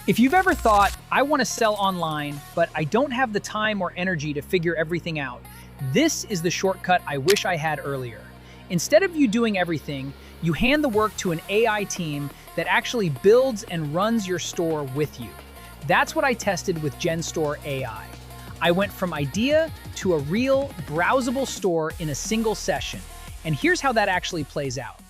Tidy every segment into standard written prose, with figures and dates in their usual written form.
If you've ever thought, I want to sell online, but I don't have the time or energy to figure everything out, this is the shortcut I wish I had earlier. Instead of you doing everything, you hand the work to an AI team that actually builds and runs your store with you. That's what I tested with Genstore.ai. I went from idea to a real, browsable store in a single session. And here's how that actually plays out.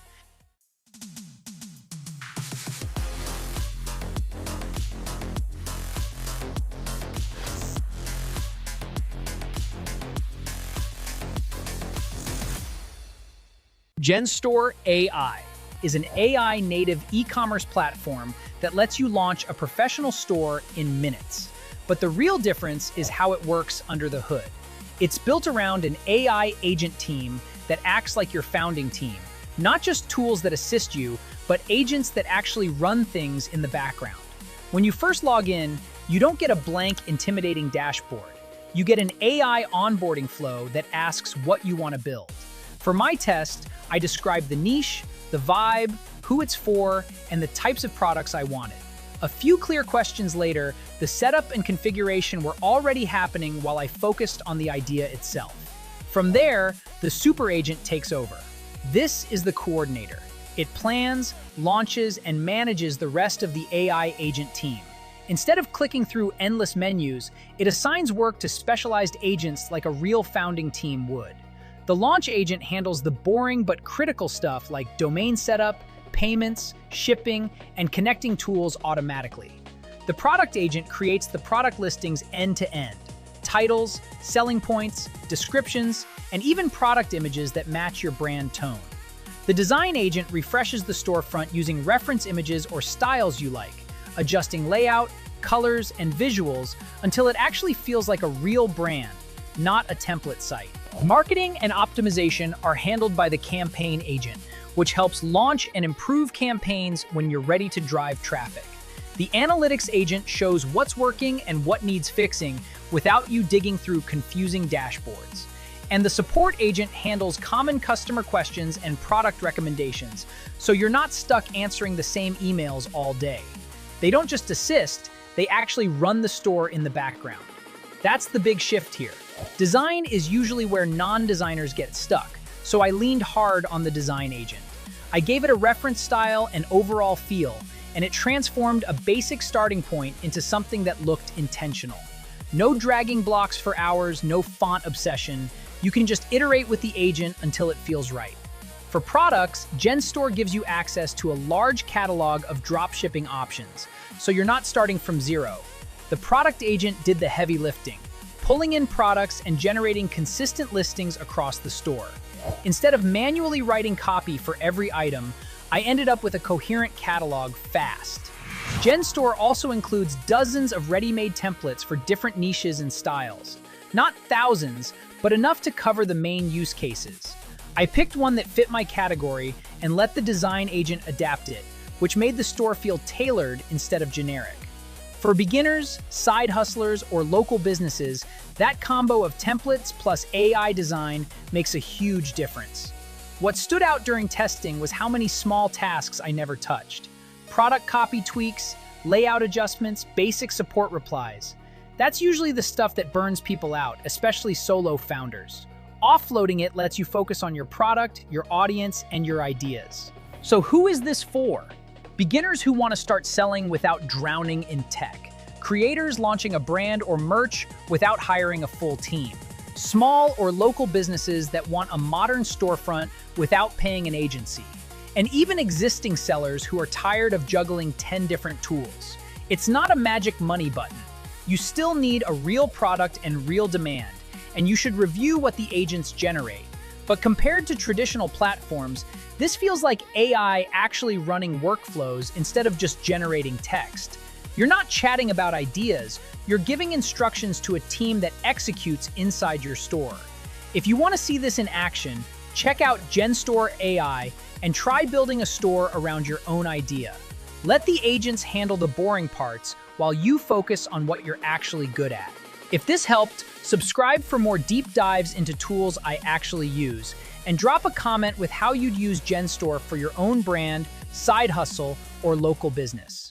Genstore.ai is an AI-native e-commerce platform that lets you launch a professional store in minutes. But the real difference is how it works under the hood. It's built around an AI agent team that acts like your founding team. Not just tools that assist you, but agents that actually run things in the background. When you first log in, you don't get a blank, intimidating dashboard. You get an AI onboarding flow that asks what you want to build. For my test, I described the niche, the vibe, who it's for, and the types of products I wanted. A few clear questions later, the setup and configuration were already happening while I focused on the idea itself. From there, the super agent takes over. This is the coordinator. It plans, launches, and manages the rest of the AI agent team. Instead of clicking through endless menus, it assigns work to specialized agents like a real founding team would. The launch agent handles the boring but critical stuff like domain setup, payments, shipping, and connecting tools automatically. The product agent creates the product listings end-to-end, titles, selling points, descriptions, and even product images that match your brand tone. The design agent refreshes the storefront using reference images or styles you like, adjusting layout, colors, and visuals until it actually feels like a real brand, not a template site. Marketing and optimization are handled by the campaign agent, which helps launch and improve campaigns when you're ready to drive traffic. The analytics agent shows what's working and what needs fixing without you digging through confusing dashboards. And the support agent handles common customer questions and product recommendations, so you're not stuck answering the same emails all day. They don't just assist, they actually run the store in the background. That's the big shift here. Design is usually where non-designers get stuck, so I leaned hard on the design agent. I gave it a reference style and overall feel, and it transformed a basic starting point into something that looked intentional. No dragging blocks for hours, no font obsession. You can just iterate with the agent until it feels right. For products, Genstore gives you access to a large catalog of dropshipping options, so you're not starting from zero. The product agent did the heavy lifting, pulling in products and generating consistent listings across the store. Instead of manually writing copy for every item, I ended up with a coherent catalog fast. Genstore also includes dozens of ready-made templates for different niches and styles. Not thousands, but enough to cover the main use cases. I picked one that fit my category and let the design agent adapt it, which made the store feel tailored instead of generic. For beginners, side hustlers, or local businesses, that combo of templates plus AI design makes a huge difference. What stood out during testing was how many small tasks I never touched. Product copy tweaks, layout adjustments, basic support replies. That's usually the stuff that burns people out, especially solo founders. Offloading it lets you focus on your product, your audience, and your ideas. So who is this for? Beginners who want to start selling without drowning in tech. Creators launching a brand or merch without hiring a full team. Small or local businesses that want a modern storefront without paying an agency. And even existing sellers who are tired of juggling 10 different tools. It's not a magic money button. You still need a real product and real demand, and you should review what the agents generate. But compared to traditional platforms, this feels like AI actually running workflows instead of just generating text. You're not chatting about ideas, you're giving instructions to a team that executes inside your store. If you want to see this in action, check out Genstore.ai and try building a store around your own idea. Let the agents handle the boring parts while you focus on what you're actually good at. If this helped, subscribe for more deep dives into tools I actually use, and drop a comment with how you'd use Genstore for your own brand, side hustle, or local business.